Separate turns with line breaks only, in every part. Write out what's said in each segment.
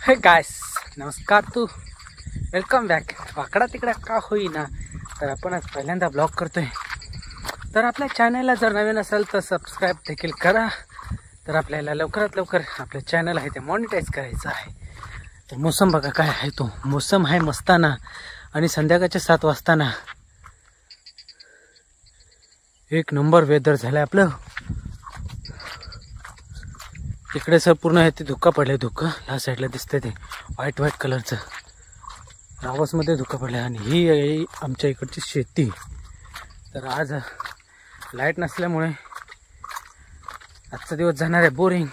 Hey guys, नमस्कार तू welcome back. वाकडा तिकडा का होईना तर आपण आज पहिल्यांदा ब्लॉग करतोय. तर आपल्या चॅनलला जर नवीन असेल तर सबस्क्राईब देखील करा. तर आपल्याला लवकरात लवकर आपल्या चॅनल आहे ते मॉनिटाईज करायचं आहे. तर मोसम बघा काय आहे, तो मोसम आहे मस्ताना आणि संध्याकाळच्या 7 वाजताना एक नंबर वेदर झालं आपलं. इकडे सर पूर्ण आहे ते धुक्का पडले. धुक्का ह्या साईडला दिसतंय ते व्हाईट कलरचं रावसमध्ये धुक्का पडलं. आणि ही आहे आमच्या इकडची शेती. तर आज लाईट नसल्यामुळे आजचा दिवस जाणार आहे बोरिंग.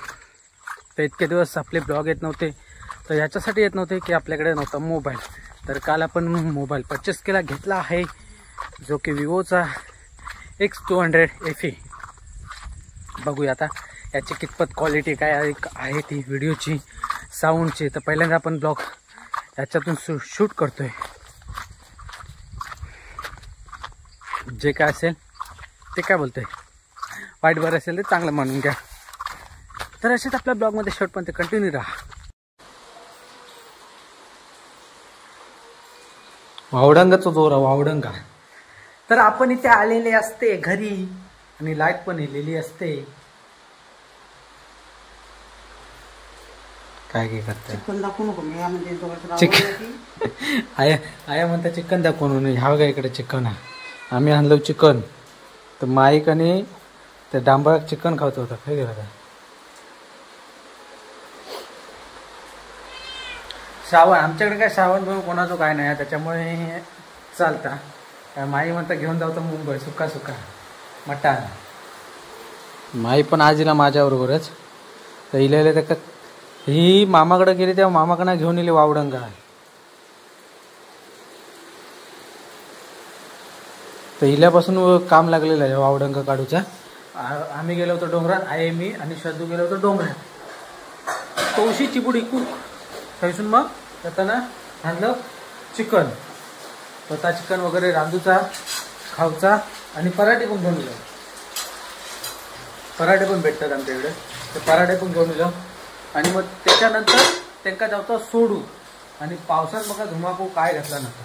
तर इतके दिवस आपले ब्लॉग येत नव्हते. तर याच्यासाठी येत नव्हते की आपल्याकडे नव्हता मोबाईल. तर काल आपण मोबाईल परचेस घेतला आहे, जो की विवोचा X200 FE. बघूया आता याची कितपत क्वालिटी काय आहे ती व्हिडिओची, साऊंडची. तर पहिल्यांदा आपण ब्लॉग याच्यातून शूट करतोय. जे काय असेल ते काय बोलतोय, वाईट बरं असेल ते चांगलं मानून घ्या. तर असेच आपल्या ब्लॉगमध्ये शेवटपर्यंत कंटिन्यू राहा. वावडंगाचा जोर आहे, वावडंगा. तर आपण इथे आलेले असते घरी आणि लाईट पण येलेली असते. काय काय करते
चिकन दाखवू नको मी
चिकन. आया म्हणता चिकन दाखवून म्हणून ह्या बघा इकडे चिकन आहे. आम्ही आणलो चिकन. तर माईक आणि त्या डांबरात चिकन खावत होता. काय गेला श्रावण, आमच्याकडे काय श्रावण दोन कोणाचं काय नाही, त्याच्यामुळे चालता. माई म्हणता घेऊन जाऊ तर मुंबई सुका सुका मटण. माई पण आज येईल माझ्याबरोबरच. तर इले तर ही मामाकडे गेली तेव्हा मामाकडे घेऊन येईल वावडंगा. तर हिल्यापासून काम लागलेलं आहे वावडंगा काढूचा. आम्ही गेलो होतो डोंगरात, आई मी आणि श्रद्धू गेलो होतो डोंगरात. तवशी चिपुडी कुक थैसून मग येताना आणलं चिकन. स्वतः चिकन वगैरे रांधूचा खाऊचा आणि पराठे पण घेऊन गेलो. पराठे पण भेटतात आमच्या इकडे. तर पराठे पण घेऊन गेलो आणि मग त्याच्यानंतर त्यांना जातो सोडू. आणि पावसात बघा धुमाकू काय घातला नव्हता.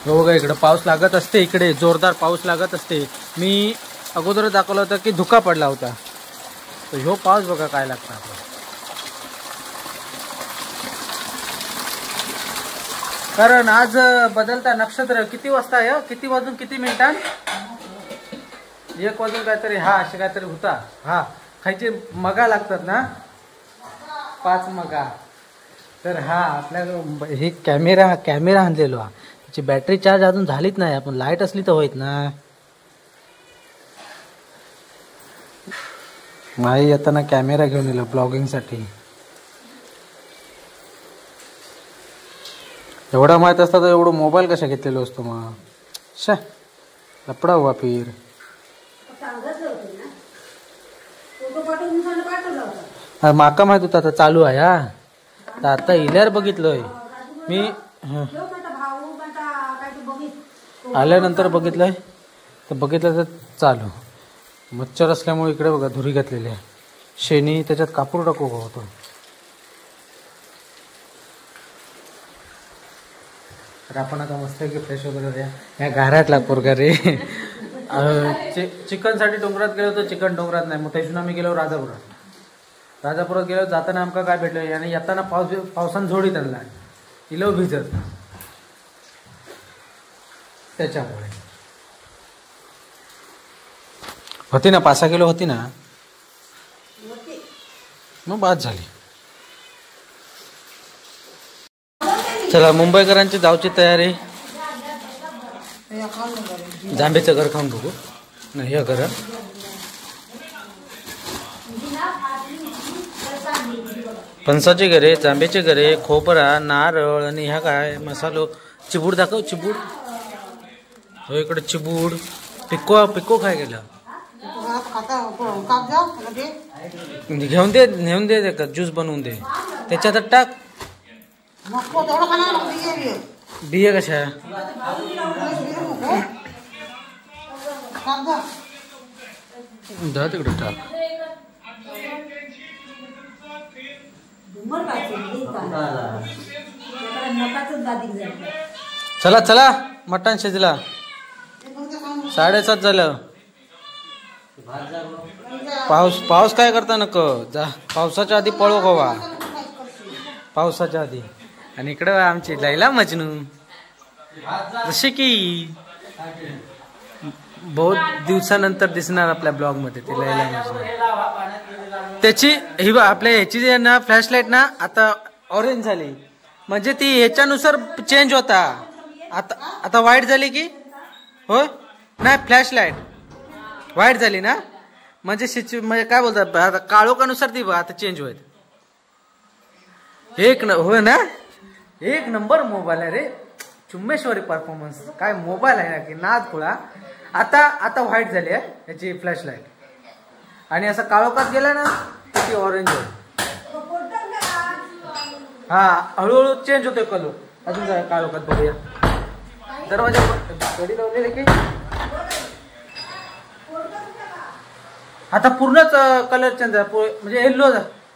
हो बघा इकडं पाऊस लागत असते, इकडे जोरदार पाऊस लागत असते. मी अगोदर दाखवलं होतं की धुका पडला होता. तर ह्यो पाऊस बघा काय लागता आपला. कारण आज बदलता नक्षत्र किती वाजता आहे, किती वाजून किती मिनिटां 1 वाजून काहीतरी हा असे काहीतरी होता. हा खायचे मगा लागतात ना, 5 मगा. तर हा आपल्याला हे कॅमेरा आणलेलो हा. त्याची बॅटरी चार्ज अजून झालीच नाही. आपण लाईट असली तर होईत ना. माई येताना कॅमेरा घेऊन येलो ब्लॉगिंगसाठी. एवढा माहीत असता तर एवढं मोबाईल कशा घेतलेलो असतो मग. शा लपडा हुआ फिर. माका माहित होता आता चालू आहे. हा तर आता इल्यावर बघितलंय मी. आल्यानंतर बघितलंय तर बघितलं तर चालू. मच्छर असल्यामुळे इकडे बघा धुरी घातलेली आहे. शेणी त्याच्यात कापूर टाकू होतो. तर आपण आता मस्त की फ्रेश वगैरे द्या. ह्या घरातला पोरगा रे. चिकनसाठी डोंगरात गेलो तर चिकन डोंगरात नाही. मग त्यातून आम्ही गेलो राजापुरात गेलो. जाताना आमका काय भेटलं आणि येताना पावसानं झोडीत आणला. इलो भिजत. त्याच्यामुळे होती ना 5-6 किलो होती ना. मग बाद झाली. चला मुंबईकरांची जाऊची तयारी. जांभेचं घर खाऊन बघू. नाही हे घर फणसाचे घरे, जांभेचे घरे, खोबरा, नारळ आणि ह्या काय मसालो. चिबूड दाखव चिबूड. हो इकडे चिबूड. पिक्को काय गेलं. घेऊन दे नेऊन दे का ज्यूस बनवून दे. त्याच्यात टाक. बिया कशा जा तिकडे टाक. चला चला मटण शिजला 7:30 झालं. पाऊस काय करता नको जा, पावसाच्या आधी पळू गोवा, पावसाच्या आधी. आणि इकडं आमची लैला मजनू जसे की बहुत दिवसानंतर दिसणार आपल्या ब्लॉग मध्ये ते लैला मजनू. त्याची ही आपल्या ह्याची जी ना फ्लॅशलाईट ना आता ऑरेंज झाली, म्हणजे ती ह्याच्यानुसार चेंज होता. आता व्हाईट झाली की हो नाही, फ्लॅशलाईट व्हाईट झाली ना, म्हणजे म्हणजे काय बोलतात आता काळोखानुसार ती आता चेंज होईल. हो ना, एक नंबर मोबाईल आहे रे, चुम्मेश्वरी परफॉर्मन्स. काय मोबाईल आहे ना की नाद खुळा. आता व्हाईट झाली आहे याची फ्लॅशलाईट, आणि असं काळोखात गेला ना ती ऑरेंज होईल. हा हळूहळू चेंज होतोय कलर. अजून काय काळोखात बघूया. दरवाजा गडी लावलेले की आता पूर्णच कलर चेंज झाला, म्हणजे येल्लो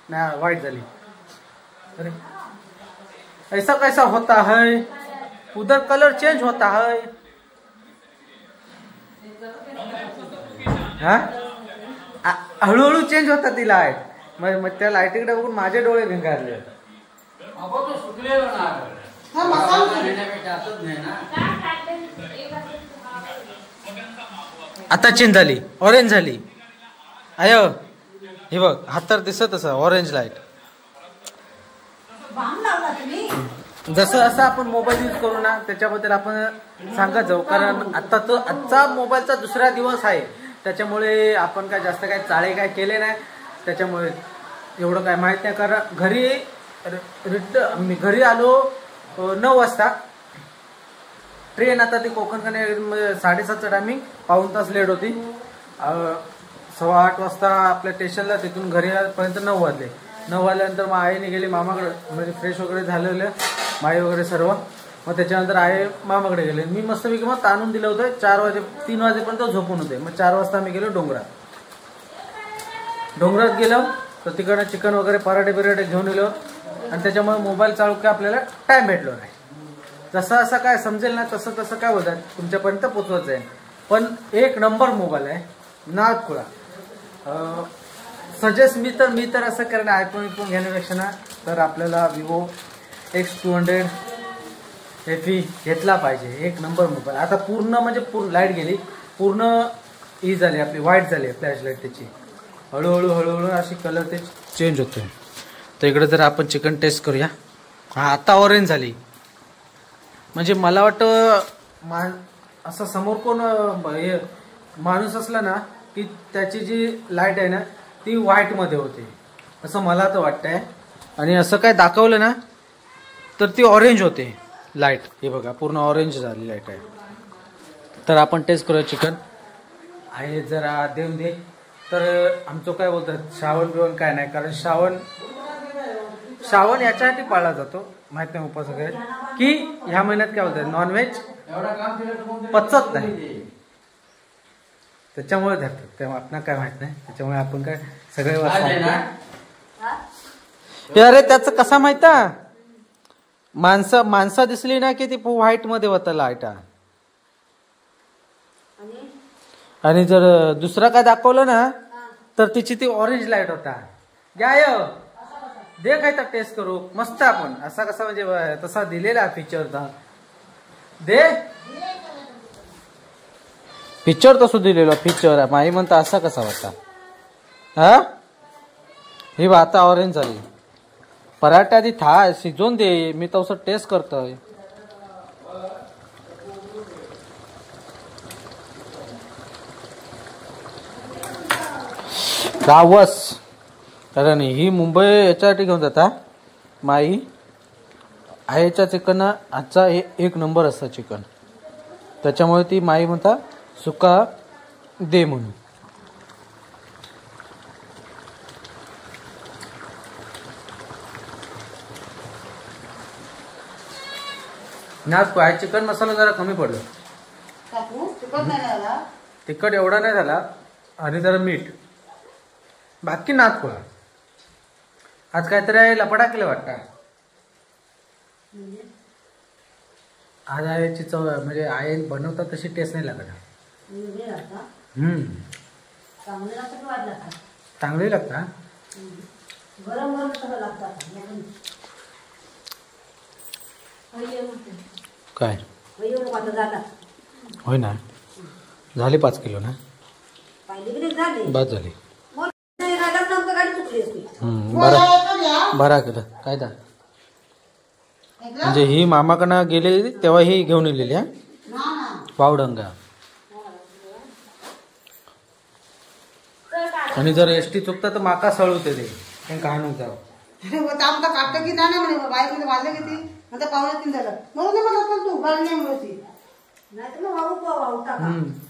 नाही व्हाईट झाली. अरे ऐसा कैसा होता है, उधर कलर चेंज होता है. हा हळूहळू चेंज होता ती लाईट. मग त्या लाईटीकडे बघून माझे डोळे भिंगारले. आता चेंज झाली, ऑरेंज झाली. अयो हे बघ हात दिसत असं ऑरेंज लाईट. जसं असं आपण मोबाईल यूज करू ना त्याच्याबद्दल आपण सांगत जाऊ, कारण आजचा मोबाईलचा दुसरा दिवस आहे, त्याच्यामुळे आपण काय जास्त काय चाळे काय केले नाही, त्याच्यामुळे एवढं काय माहित नाही. कारण मी घरी आलो 9 वाजता. ट्रेन आता ती कोकण कन्या 7:30चं टायमिंग, पाऊण तास लेट होती. 7:15 वाजता आपल्या स्टेशनला, तिथून घरी पर्यंत 9 वाजले. 9 वाजल्यानंतर मग आईने गेली मामाकडे, म्हणजे फ्रेश वगैरे झालेलं माई वगैरे सर्व. मग त्याच्यानंतर आई मामाकडे गेले. मी मस्तपैकी मग ताणून दिलं होतं. 3 वाजेपर्यंत झोपून होते. मग 4 वाजता आम्ही गेलो डोंगरात गेलो, तर तिकडनं चिकन वगैरे पराठे घेऊन गेलो. आणि त्याच्यामुळे मोबाईल चालू काय आपल्याला टाइम भेटलो नाही. जसं असं काय समजेल ना तसं तसं काय होतात तुमच्यापर्यंत पोचवत जाईल. पण एक नंबर मोबाईल आहे, नाद खुळा. सजेस्ट मी तर असं करेन, आयफोन घेण्यापेक्षा ना तर आपल्याला विवो X200 FE घेतला पाहिजे. एक नंबर मोबाईल. आता पूर्ण लाईट गेली, पूर्ण ही झाली आपली, व्हाईट झाली फ्लॅश लाईट त्याची. हळूहळू अशी कलर ते चेंज होते. तर इकडे जर आपण चिकन टेस्ट करूया. हा आता ऑरेंज झाली, म्हणजे मला वाटतं असं समोर कोण माणूस असला ना की त्याची जी लाईट आहे ना ती व्हाईट मध्ये होते, असं मला तर वाटतंय. आणि असं काय दाखवलं ना तर ती ऑरेंज होते लाईट. हे बघा पूर्ण ऑरेंज झाली लाईट आहे. तर आपण टेस्ट करूया चिकन. आहे जरा देऊन दे. तर आमचं काय बोलतात श्रावण बिवण काय नाही, कारण श्रावण याच्यासाठी पाळला जातो, माहित नाही उपास वगैरे, की ह्या महिन्यात काय बोलतात नॉनव्हेज पचत नाही, त्याच्यामुळे धरतात. तेव्हा आपल्याला काय माहित नाही, त्याच्यामुळे आपण काय सगळे अरे त्याचं कसा माहिता, माणसं दिसली ना की ती व्हाईट मध्ये होतं लाईट. आणि जर दुसरा काय दाखवलं ना तर तिची ती ऑरेंज लाईट होता. गाय दे काय तर टेस्ट करू मस्त. आपण असा कसा म्हणजे तसा दिलेला फीचर दे, फीचर तसं दिलेलं फीचर. माई म्हणता असा कसा होता. हा ही आता ऑरेंज झाली. पराठा आधी शिजवून दे, मी तसं टेस्ट करतोय. रावस कारण ही मुंबई याच्यासाठी घेऊन जाता माई. आईच्या चिकन आजचा एक नंबर असतं चिकन, त्याच्यामुळे ती माई म्हणता सुका दे म्हणून. ना चिकन मसाला जरा कमी पडला, तिखट एवढा नाही झाला, आणि जरा मीठ, बाकी नाद कोळा. आज काहीतरी लपडा केलं वाटतं. आज आईची चव म्हणजे आई बनवतात तशी टेस्ट नाही लागत. चांगली लागता. काय होय ना. झाली 5 किलो ना. बस झाली. बरा केलं काय दा. म्हणजे ही मामाकडनं गेले तेव्हा ही घेऊन येलेली हा पावडंगा. आणि जर एसटी चुकता तर माका सळवते ते कहाणून जावं.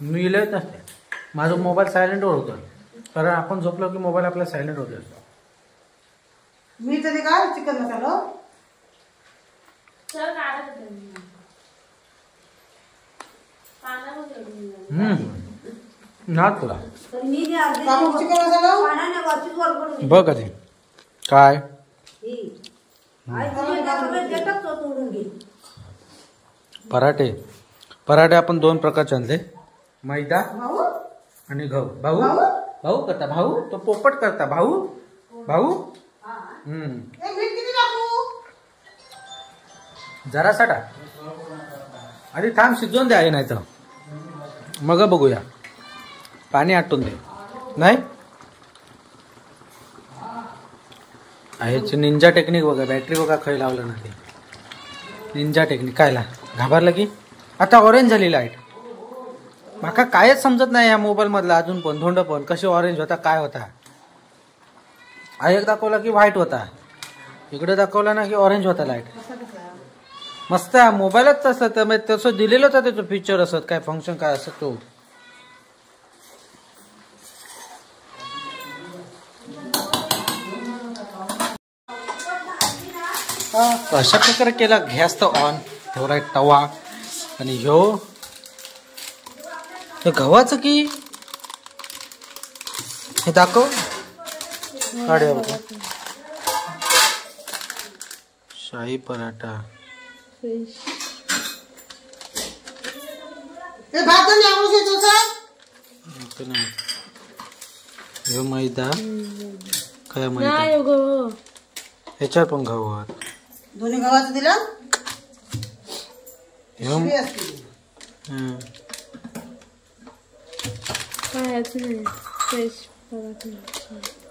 मी इलेच नसते. माझा मोबाईल सायलेंटवर होतो कारण आपण झोपलो की मोबाईल आपला सायलेंट होतो.
मी तरी काय चिकन मसाला
ना तुला बघ कधी काय पराठे. पराठे आपण 2 प्रकारचे आणले. मैदा आणि गहू. भाऊ भाऊ करता. भाऊ तो पोपट करता. भाऊ भाऊ जरासा टाक. आधी थांब शिजवून द्या नाही तर मग बघूया. पाणी आटून दे. नाही ह्याची निंजा टेक्निक बघा. बॅटरी बघा खै लावलं ना ते निंजा टेक्निक. कायला घाबरलं की आता ऑरेंज झाली लाईट. माका कायच समजत नाही या मोबाईल मधला अजून पण. धोंड पण कशी ऑरेंज होता काय होता. एक दाखवला की व्हाईट होता. इकडे दाखवला ना की ऑरेंज होता लाईट. मस्त आहे मोबाईलच तसं. तसं दिलेलं होतं त्याचं फीचर असत काय फंक्शन काय असत तो. अशा प्रकारे केला. गॅस तर ऑन ठेवलाय तवा. आणि ह्यो गव्हाचं की हे दाखव. काढूया बघा. शाही पराठा. ह्यो मैदा काय मैदा ह्याच्यात पण गहू आहेत.
दोन्ही गव्हाचं दिलं.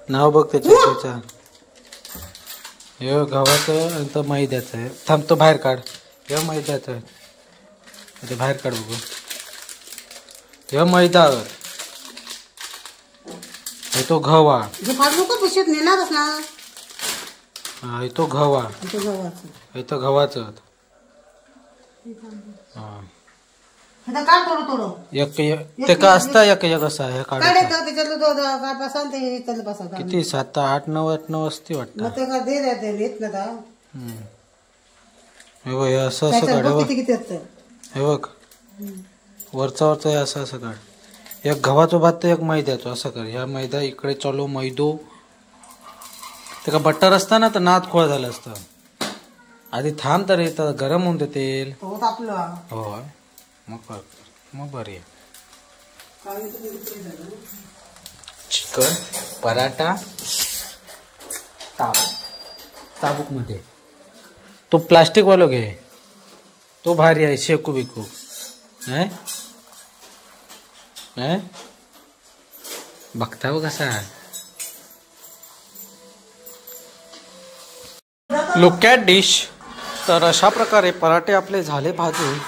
नाव बघ त्याच्या. हे गव्हाचं आणि तो मैद्याचं आहे. थांब तो बाहेर काढ. हे मैद्याचं आहे ते बाहेर काढ बघू. हे मैदा हे तो गव्हा.
नेणारच ना.
हा तो गव्हा. हे तो गव्हाचं. हा
काय थोडं थोडं
एक ते का असता एक एक असा हे काढायचं. किती 7 8 9 असते वाटतं. हे बघ असं असं काढ. हे बघ वरचा हे असं असं काढ. एक गव्हाचं भात तर एक मैद्याचं असं कर. ह्या मैदा इकडे चालू मैदो. ते का बटर असतं ना तर नाद खोळ झालं असतं. आधी थांब तर येतं गरम होऊन दे तेल. हो मग बरी आहे. चिकन पराठा ताबूक मध्ये तो प्लास्टिक वाला घे. तो भारी आहे. शेकू बिकू बघता बघ कसा. Look at dish. तर अशा प्रकारे पराठे आपले झाले भाजून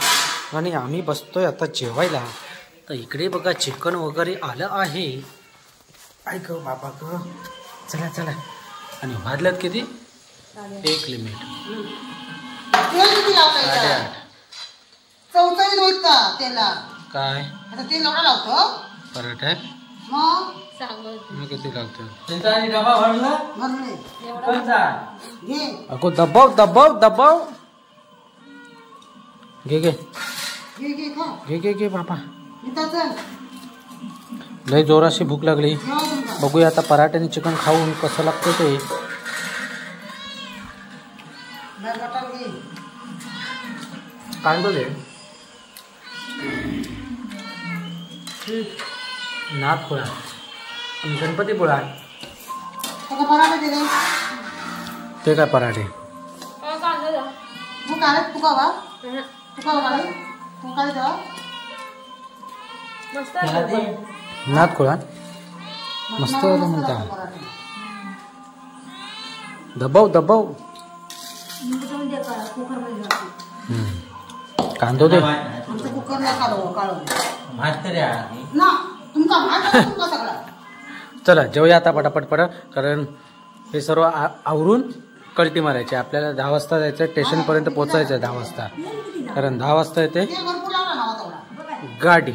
आणि आम्ही बसतोय आता जेवायला. तर इकडे बघा चिकन वगैरे आलं आहे. ऐक बाबा ग चला चला. आणि भाजल्यात किती 1 लिमिट
8.5
काय
तेल लावतो
पराठा. मग किती लागतं. अगो दबाव दबाव दबाव. घे घे घे घे घे बाबा. लय जोराशी भूक लागली. बघूया आता पराठ्याने चिकन खाऊन कसं लागतं ते.
मटण घे.
कांदो दे. नाथ पोळा आणि गणपती पोळा.
त्याचा पराठे दे रे.
ते काय पराठे?
तू काय तू का तू काय जा
नाथ पोळा मस्त म्हणता. दबाव दबाव. कांदो दे.
कुकरला काढू ना तुमचा भात तुमचा सगळा.
चला जेवूया आता पटापट कारण हे सर्व आवरून कल्टी मारायची. आपल्याला 10 वाजता जायचं स्टेशनपर्यंत पोहोचायचं 10 वाजता कारण 10 वाजता येते
भरपूर लागला ना तेवढा
गाडी.